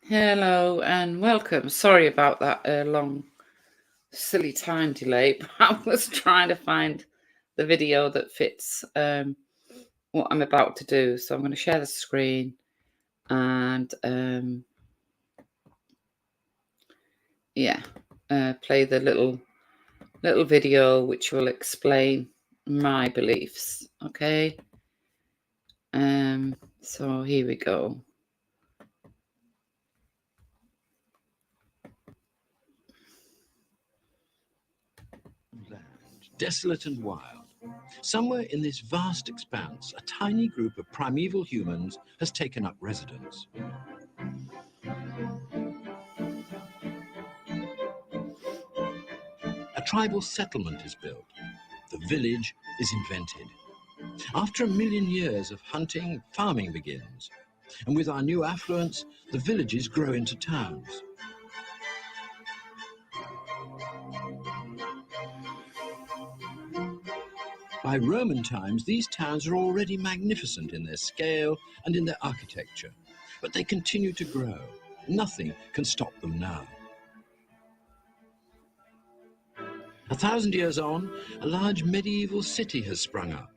Hello and welcome. Sorry about that long, silly time delay, but I was trying to find the video that fits what I'm about to do. So I'm going to share the screen and play the little video which will explain my beliefs. Okay. So here we go. Desolate and wild. Somewhere in this vast expanse, a tiny group of primeval humans has taken up residence. A tribal settlement is built. The village is invented. After 1 million years of hunting, farming begins. And with our new affluence, the villages grow into towns. By Roman times, these towns are already magnificent in their scale and in their architecture, but they continue to grow. Nothing can stop them now. 1,000 years on, a large medieval city has sprung up.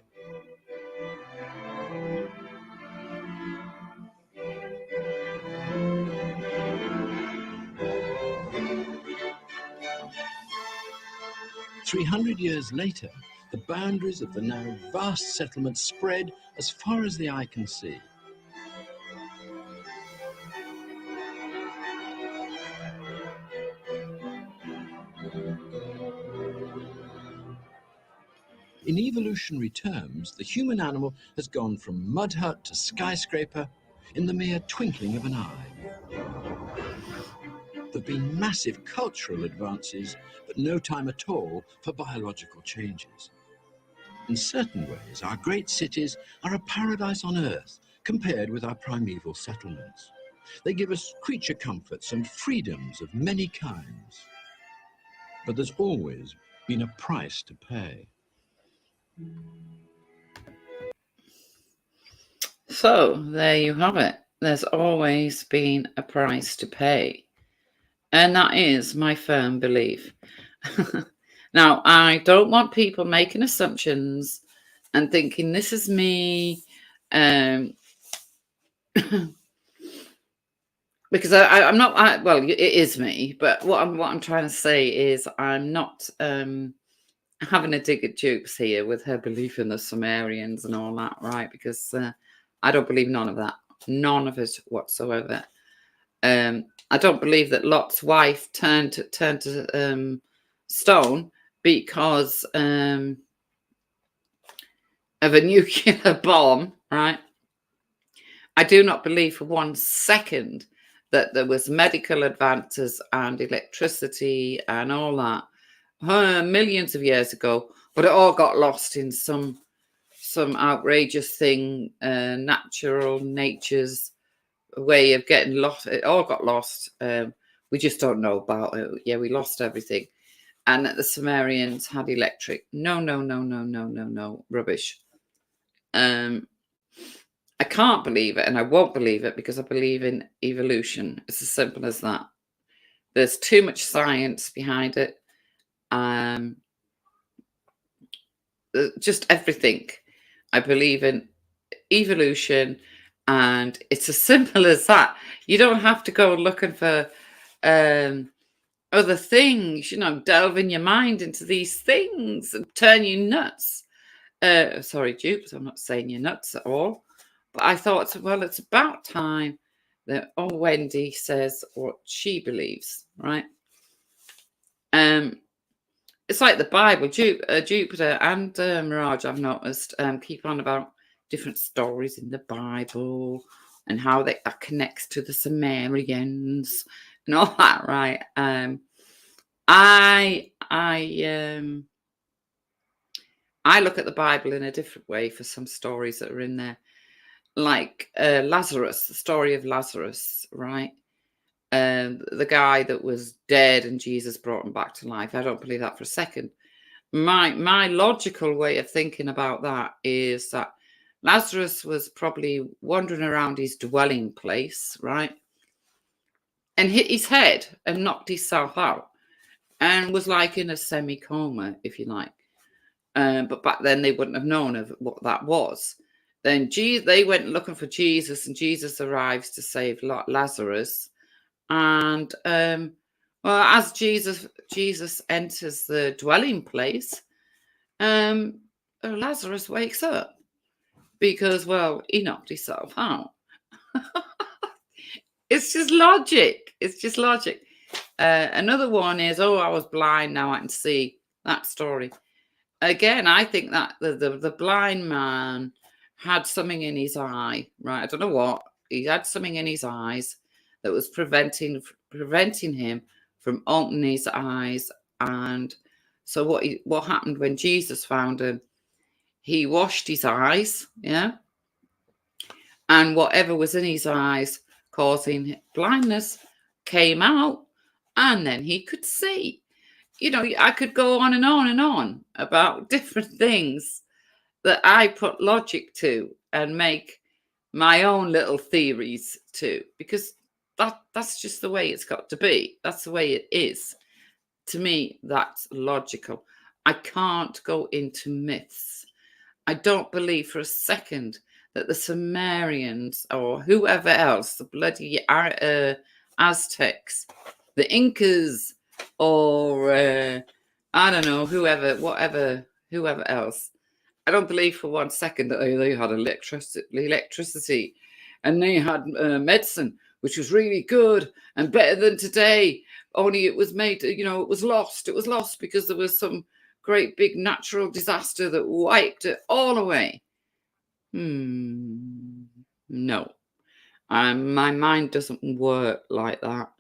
"300 years later, the boundaries of the now vast settlement spread as far as the eye can see. In evolutionary terms, the human animal has gone from mud hut to skyscraper in the mere twinkling of an eye. There have been massive cultural advances, but no time at all for biological changes. In certain ways, our great cities are a paradise on earth compared with our primeval settlements. They give us creature comforts and freedoms of many kinds. But there's always been a price to pay. So there you have it. There's always been a price to pay. And that is my firm belief. Now, I don't want people making assumptions and thinking this is me, because I'm not. Well, it is me, but what I'm trying to say is I'm not having a dig at Jukes here with her belief in the Sumerians and all that, right? Because I don't believe none of that, none of it whatsoever. I don't believe that Lot's wife turned to stone because of a nuclear bomb, right? I do not believe for 1 second that there was medical advances and electricity and all that millions of years ago, but it all got lost in some outrageous thing, nature's way of getting lost. It all got lost. We just don't know about it. Yeah, we lost everything. And that the Sumerians had electric. No, rubbish. I can't believe it, and I won't believe it because I believe in evolution. It's as simple as that. There's too much science behind it. Just everything. I believe in evolution, and it's as simple as that. You don't have to go looking for other things, delve in your mind into these things and turn you nuts. Sorry, Dupes, I'm not saying you're nuts at all. But I thought, well, it's about time that Wendy says what she believes, right? It's like the Bible. Jupiter and Mirage, I've noticed, keep on about different stories in the Bible and how that connects to the Sumerians and all that, right? I look at the Bible in a different way for some stories that are in there, like Lazarus, the story of Lazarus, right? The guy that was dead and Jesus brought him back to life. I don't believe that for a second. My logical way of thinking about that is that Lazarus was probably wandering around his dwelling place, right? and hit his head and knocked himself out and was like in a semi-coma, if you like. But back then they wouldn't have known of what that was. Then they went looking for Jesus, and Jesus arrives to save Lazarus. And well, as Jesus enters the dwelling place, Lazarus wakes up because, well, he knocked himself out. It's just logic. It's just logic. Another one is, oh, I was blind, now I can see. That story. Again, I think that the blind man had something in his eye, right? I don't know what. He had something in his eyes that was preventing him from opening his eyes. And so what happened when Jesus found him? He washed his eyes, yeah, and whatever was in his eyes causing blindness came out, and then he could see. I could go on and on and on about different things that I put logic to and make my own little theories to, because that's just the way it's got to be. That's the way it is. To me, that's logical. I can't go into myths. I don't believe for a second that the Sumerians or whoever else, the bloody Aztecs, the Incas, or I don't know, whoever else. I don't believe for one second that they had electricity and they had medicine, which was really good and better than today. Only it was made, it was lost. It was lost because there was some great big natural disaster that wiped it all away. No. My mind doesn't work like that.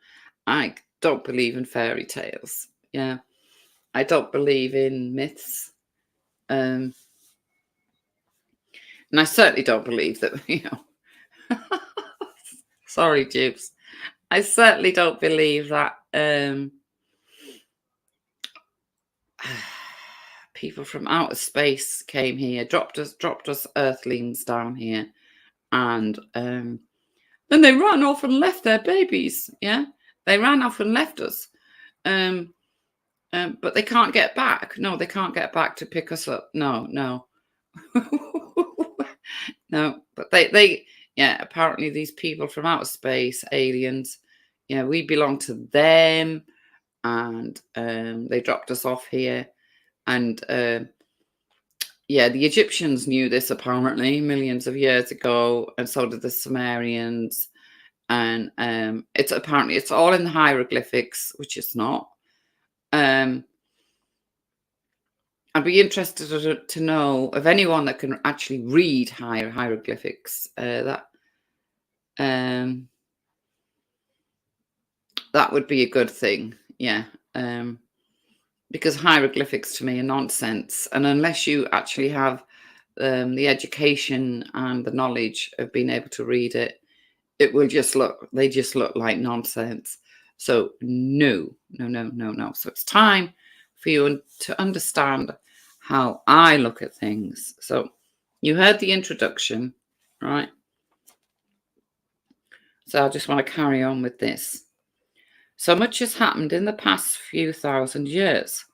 I don't believe in fairy tales. Yeah. I don't believe in myths. And I certainly don't believe that, sorry, Jubes. I certainly don't believe that people from outer space came here, dropped us earthlings down here, and then they ran off and left their babies. Yeah, they ran off and left us. But they can't get back. No, they can't get back to pick us up. No. No, but they apparently these people from outer space, aliens, we belong to them, and they dropped us off here. And the Egyptians knew this apparently millions of years ago, and so did the Sumerians. And it's all in the hieroglyphics, which it's not. I'd be interested to know of anyone that can actually read hieroglyphics. That would be a good thing, yeah. Because hieroglyphics to me are nonsense, and unless you actually have the education and the knowledge of being able to read it, they just look like nonsense. So no. So it's time for you to understand how I look at things. So you heard the introduction, right? So I just want to carry on with this. So much has happened in the past few thousand years.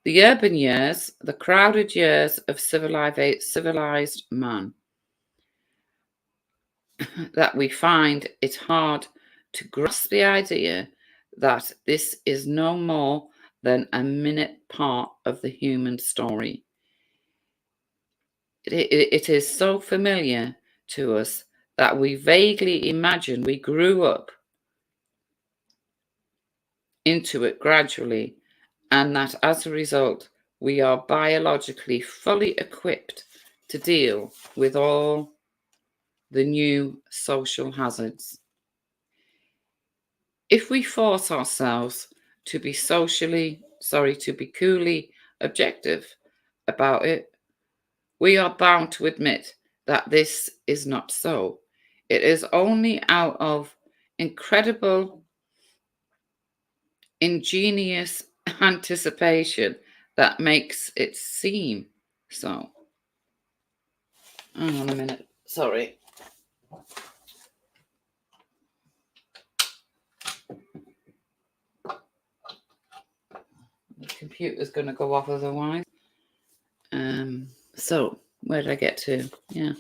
The urban years, the crowded years of civilized man, that we find it hard to grasp the idea that this is no more than a minute part of the human story. It is so familiar to us that we vaguely imagine we grew up into it gradually, and that as a result, we are biologically fully equipped to deal with all the new social hazards. If we force ourselves to be coolly objective about it, we are bound to admit that this is not so. It is only out of incredible, ingenious anticipation that makes it seem so. Hang on a minute. Sorry. computer's going to go off otherwise. So where did I get to? Yeah.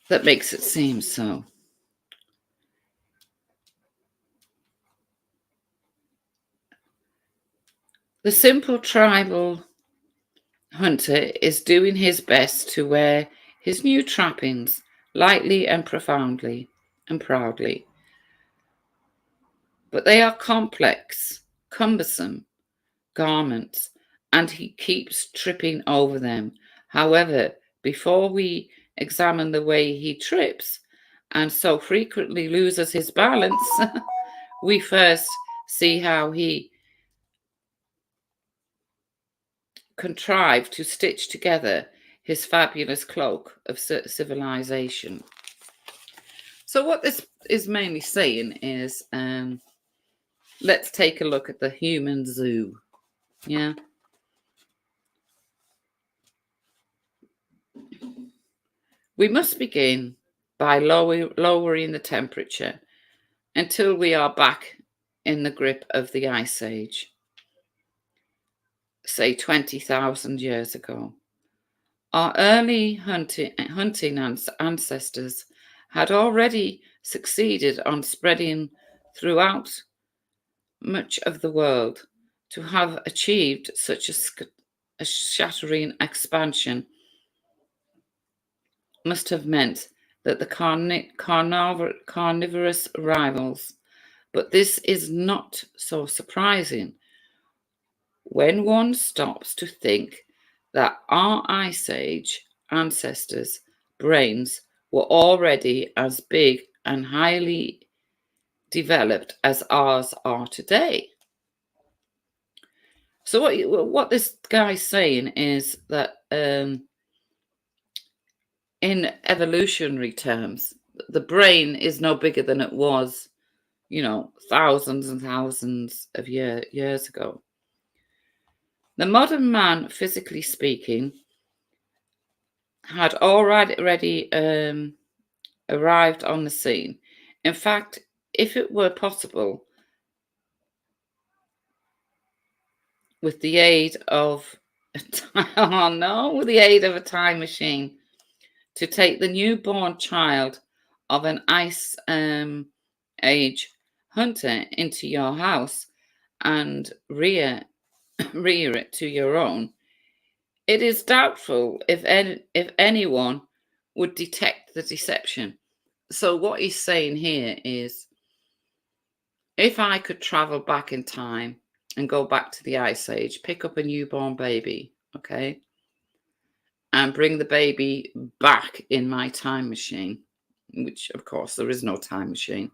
That makes it seem so. The simple tribal hunter is doing his best to wear his new trappings lightly and profoundly and proudly. But they are complex, cumbersome garments, and he keeps tripping over them. However, before we examine the way he trips and so frequently loses his balance, we first see how he contrived to stitch together his fabulous cloak of civilization. So what this is mainly saying is, let's take a look at the human zoo. Yeah. We must begin by lowering the temperature until we are back in the grip of the Ice Age, say 20,000 years ago. Our early hunting ancestors had already succeeded on spreading throughout much of the world. To have achieved such a shattering expansion must have meant that the carnivorous rivals, but this is not so surprising when one stops to think that our Ice Age ancestors' brains were already as big and highly developed as ours are today. So what this guy's saying is that in evolutionary terms, the brain is no bigger than it was, thousands and thousands of years ago. The modern man, physically speaking, had already arrived on the scene. In fact, if it were possible, with the aid of a time machine, to take the newborn child of an Ice Age hunter into your house and rear it to your own, it is doubtful if anyone would detect the deception. So what he's saying here is, if I could travel back in time and go back to the Ice Age, pick up a newborn baby, okay, and bring the baby back in my time machine, which of course there is no time machine,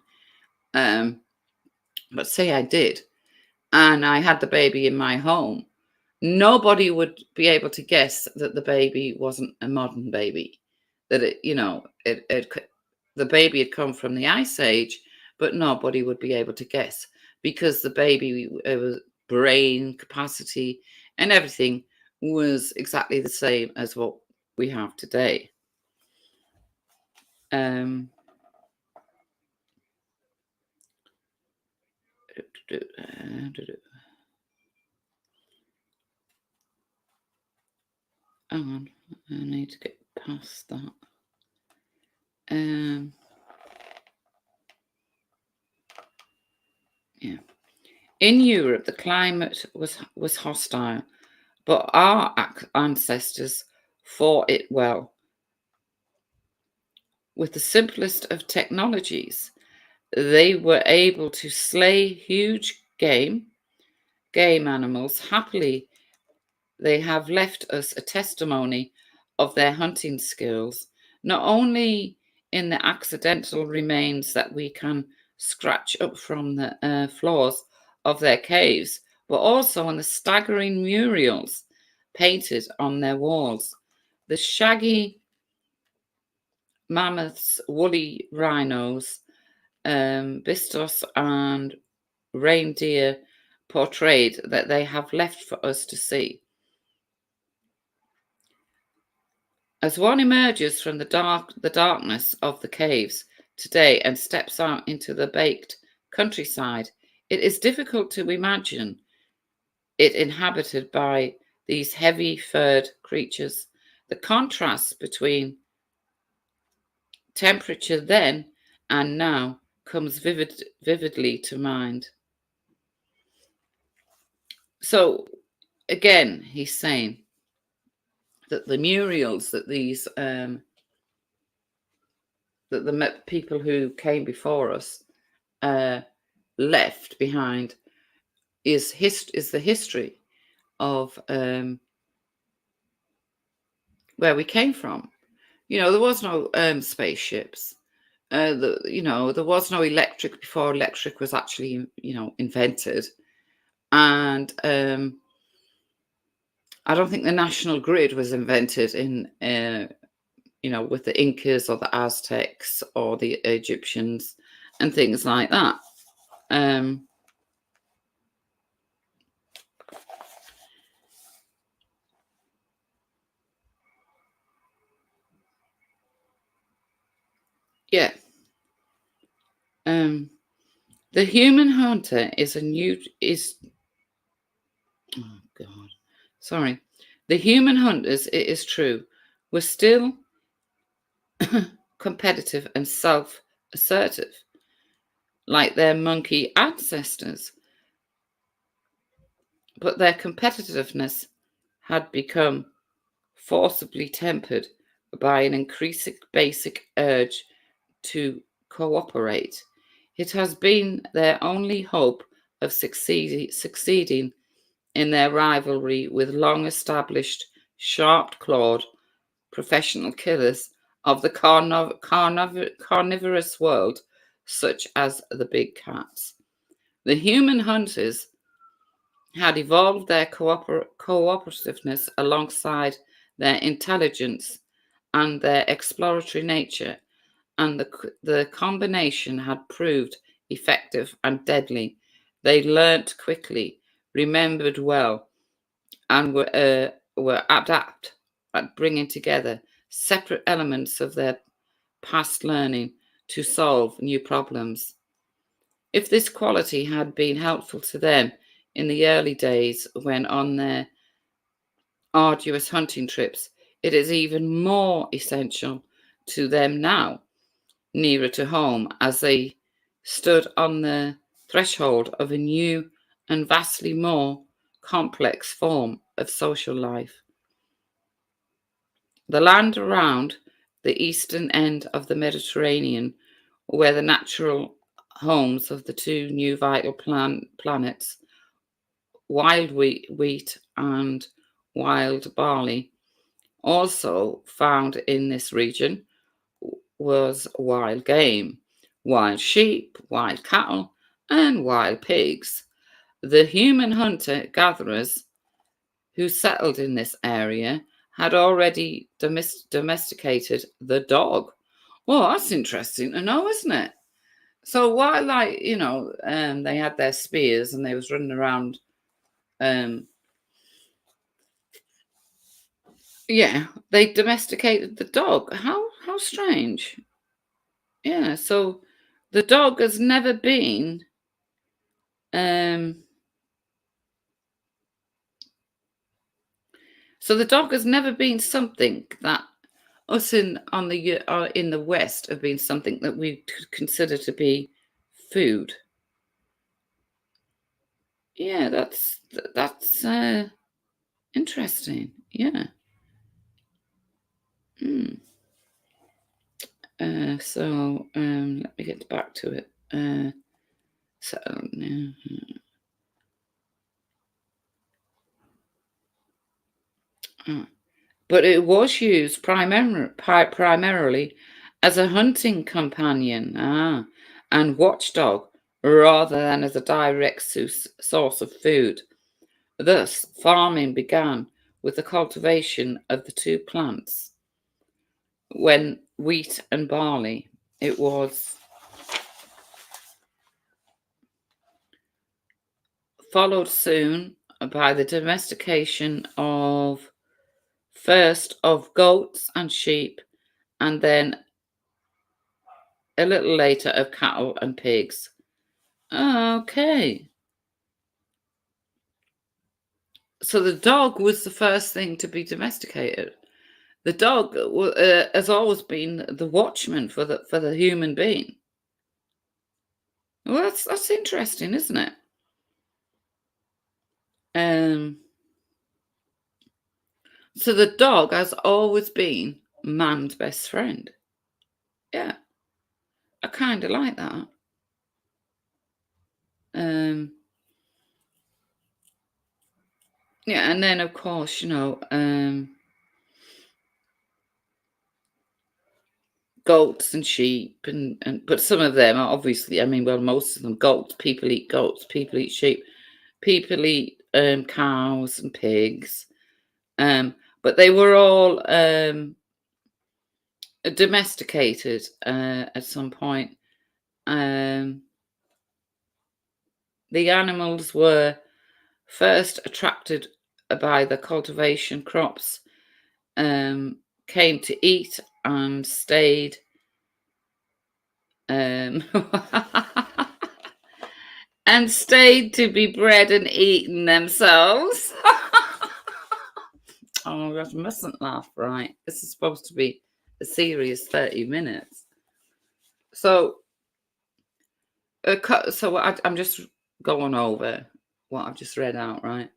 but say I did, and I had the baby in my home, nobody would be able to guess that the baby wasn't a modern baby, that the baby had come from the Ice Age, but nobody would be able to guess because the baby brain capacity and everything was exactly the same as what we have today. Hang on, I need to get past that. Yeah. In Europe, the climate was hostile, but our ancestors fought it well. With the simplest of technologies, they were able to slay huge game animals happily. They have left us a testimony of their hunting skills, not only in the accidental remains that we can scratch up from the floors of their caves, but also in the staggering murals painted on their walls. The shaggy mammoths, woolly rhinos, bistos and reindeer portrayed that they have left for us to see. As one emerges from the darkness of the caves today and steps out into the baked countryside, it is difficult to imagine it inhabited by these heavy-furred creatures. The contrast between temperature then and now comes vividly to mind. So again, he's saying that the murals that these that the people who came before us left behind is the history of where we came from. There was no spaceships. There was no electric before electric was actually invented, and I don't think the national grid was invented in with the Incas or the Aztecs or the Egyptians and things like that. Yeah. The human hunter is oh God, sorry. The human hunters, it is true, were still competitive and self-assertive, like their monkey ancestors, but their competitiveness had become forcibly tempered by an increasing basic urge to cooperate. It has been their only hope of succeeding in their rivalry with long-established, sharp-clawed professional killers of the carnivorous world, such as the big cats. The human hunters had evolved their cooperativeness alongside their intelligence and their exploratory nature, and the combination had proved effective and deadly. They learnt quickly, remembered well, and were adept at bringing together separate elements of their past learning to solve new problems. If this quality had been helpful to them in the early days when on their arduous hunting trips, it is even more essential to them now, nearer to home, as they stood on the threshold of a new and vastly more complex form of social life. The land around the eastern end of the Mediterranean, where the natural homes of the two new vital planets, wild wheat and wild barley, also found in this region, was wild game, wild sheep, wild cattle, and wild pigs. The human hunter-gatherers who settled in this area had already domesticated the dog. Well, that's interesting to know, isn't it? So while, they had their spears and they was running around, they domesticated the dog. How strange. Yeah, so the dog has never been something that us in the West have been something that we consider to be food. Yeah, that's interesting. Yeah. Mm. Let me get back to it. So, but it was used primarily as a hunting companion, and watchdog, rather than as a direct source of food. Thus, farming began with the cultivation of the two plants. When wheat and barley, it was followed soon by the domestication of first of goats and sheep, and then a little later of cattle and pigs. Okay. So the dog was the first thing to be domesticated. The dog has always been the watchman for the human being. Well, that's interesting, isn't it? Um, so the dog has always been man's best friend. Yeah, I kind of like that. Um, yeah, and then of course, goats and sheep and but some of them are obviously, I mean, well, most of them goats, people eat sheep, people eat cows and pigs. But they were all domesticated at some point. Um, the animals were first attracted by the cultivation crops, came to eat and stayed. Um, and stayed to be bred and eaten themselves. Oh, I mustn't laugh, right? This is supposed to be a serious 30 minutes. So, I'm just going over what I've just read out, right?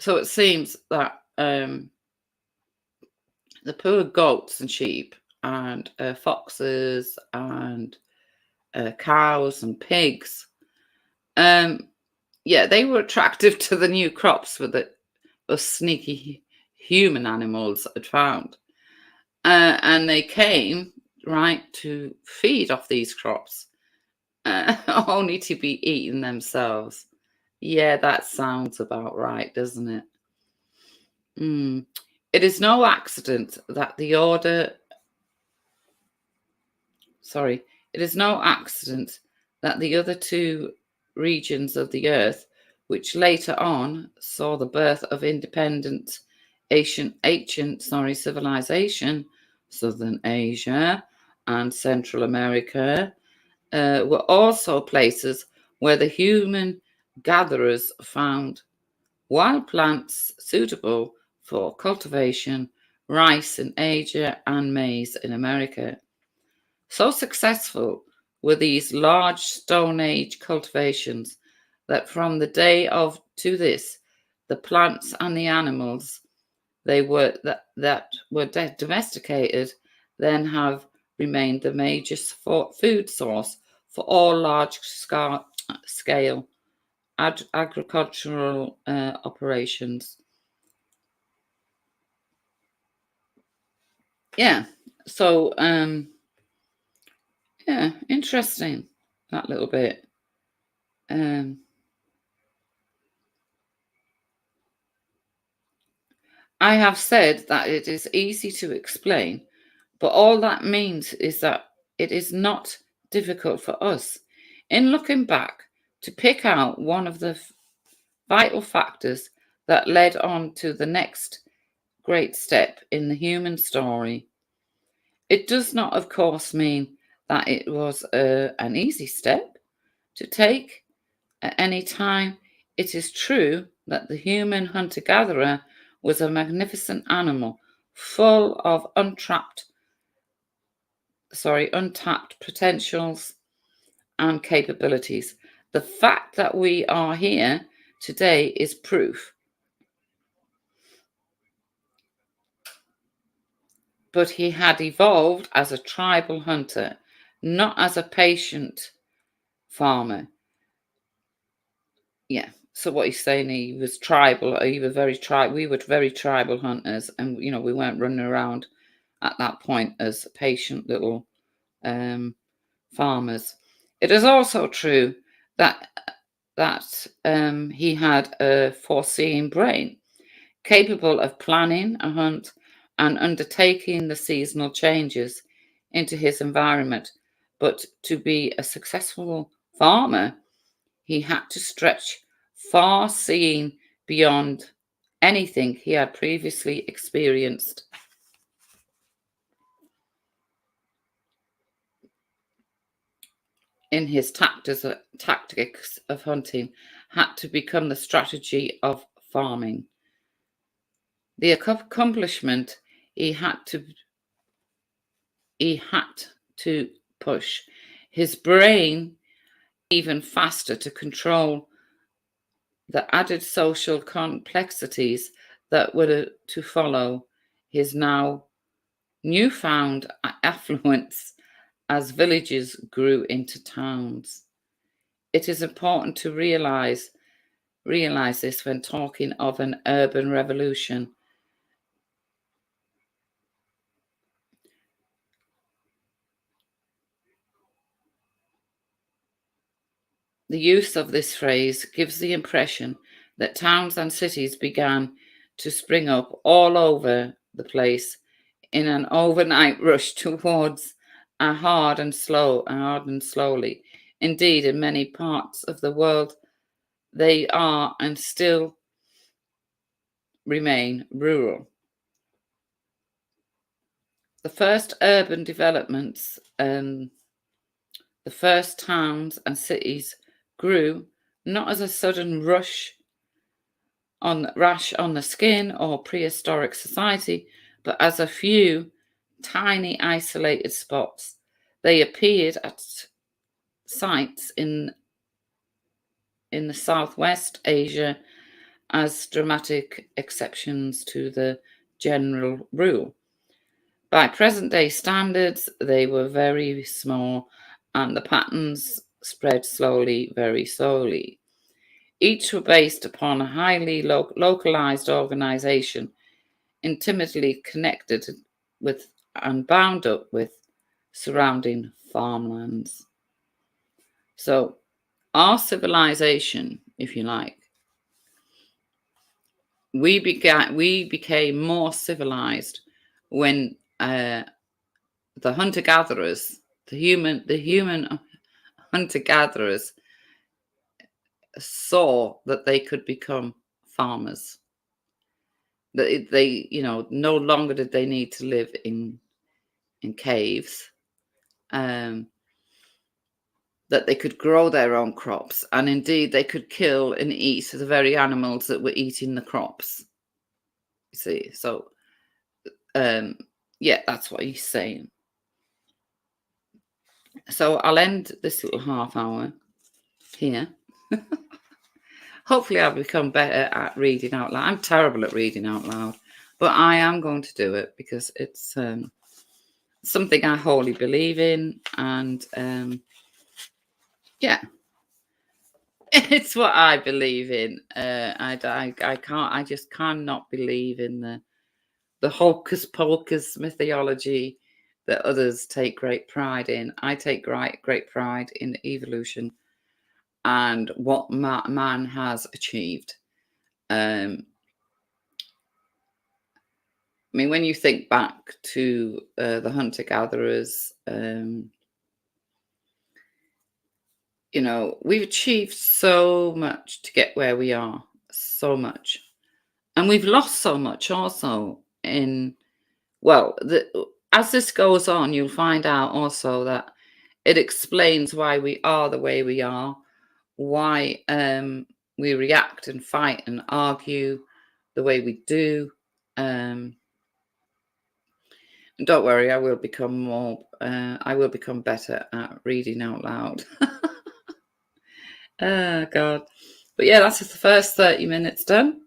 So it seems that the poor goats and sheep and foxes and cows and pigs, yeah, they were attractive to the new crops for the sneaky human animals had found. And they came, right, to feed off these crops, only to be eaten themselves. Yeah, that sounds about right, doesn't it? Mm. It is no accident that the order, sorry, it is no accident that the other two regions of the earth, which later on saw the birth of independent ancient civilization, Southern Asia and Central America, were also places where the human gatherers found wild plants suitable for cultivation, rice in Asia and maize in America. So successful were these large Stone Age cultivations that from the day of to this, the plants and the animals that were domesticated then have remained the major food source for all large scale agricultural operations. Yeah. So yeah, interesting that little bit. Um, I have said that it is easy to explain, but all that means is that it is not difficult for us, in looking back, to pick out one of the vital factors that led on to the next great step in the human story. It does not, of course, mean that it was an easy step to take at any time. It is true that the human hunter gatherer was a magnificent animal full of untapped potentials and capabilities. The fact that we are here today is proof. But he had evolved as a tribal hunter, not as a patient farmer. Yeah. So what he's saying, he was tribal. He was very tribal. We were very tribal hunters, and we weren't running around at that point as patient little farmers. It is also true that he had a foreseeing brain, capable of planning a hunt and undertaking the seasonal changes into his environment. But to be a successful farmer, he had to stretch far seeing beyond anything he had previously experienced. In his tactics of hunting had to become the strategy of farming. The accomplishment he had to push his brain even faster to control the added social complexities that were to follow his now newfound affluence as villages grew into towns. It is important to realize this when talking of an urban revolution. The use of this phrase gives the impression that towns and cities began to spring up all over the place in an overnight rush towards hard and slowly. Indeed, in many parts of the world, they are and still remain rural. The first urban developments, the first towns and cities grew not as a sudden rash on the skin or prehistoric society, but as a few tiny isolated spots. They appeared at sites in the Southwest Asia as dramatic exceptions to the general rule. By present-day standards, they were very small, and the patterns spread slowly, very slowly. Each were based upon a highly localized organization, intimately connected with and bound up with surrounding farmlands. So, our civilization, if you like, we became more civilized when the hunter-gatherers, the human hunter-gatherers saw that they could become farmers. That they, no longer did they need to live in caves. That they could grow their own crops, and indeed they could kill and eat the very animals that were eating the crops. You see, so yeah, that's what he's saying. So I'll end this little half hour here. Hopefully I'll become better at reading out loud. I'm terrible at reading out loud, but I am going to do it because it's something I wholly believe in, and yeah, it's what I believe in. I just cannot believe in the hocus pocus mythology that others take great pride in. I take great pride in evolution and what man has achieved. I mean, when you think back to the hunter-gatherers, we've achieved so much to get where we are, so much. And we've lost so much also as this goes on, you'll find out also that it explains why we are the way we are, why we react and fight and argue the way we do. Don't worry, I will become better at reading out loud. Oh, God. But yeah, that's the first 30 minutes done.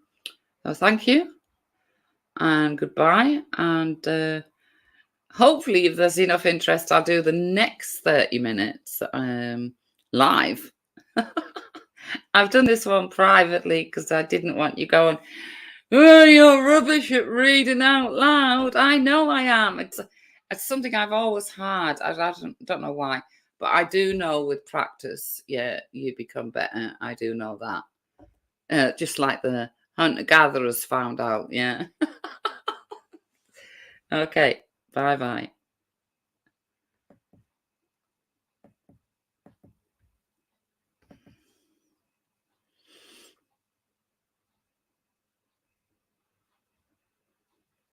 So thank you and goodbye. And hopefully, if there's enough interest, I'll do the next 30 minutes live. I've done this one privately because I didn't want you going, oh, you're rubbish at reading out loud. I know I am. It's something I've always had. I don't know why, but I do know with practice, yeah, you become better. I do know that. Just like the hunter-gatherers found out, yeah. Okay, bye-bye.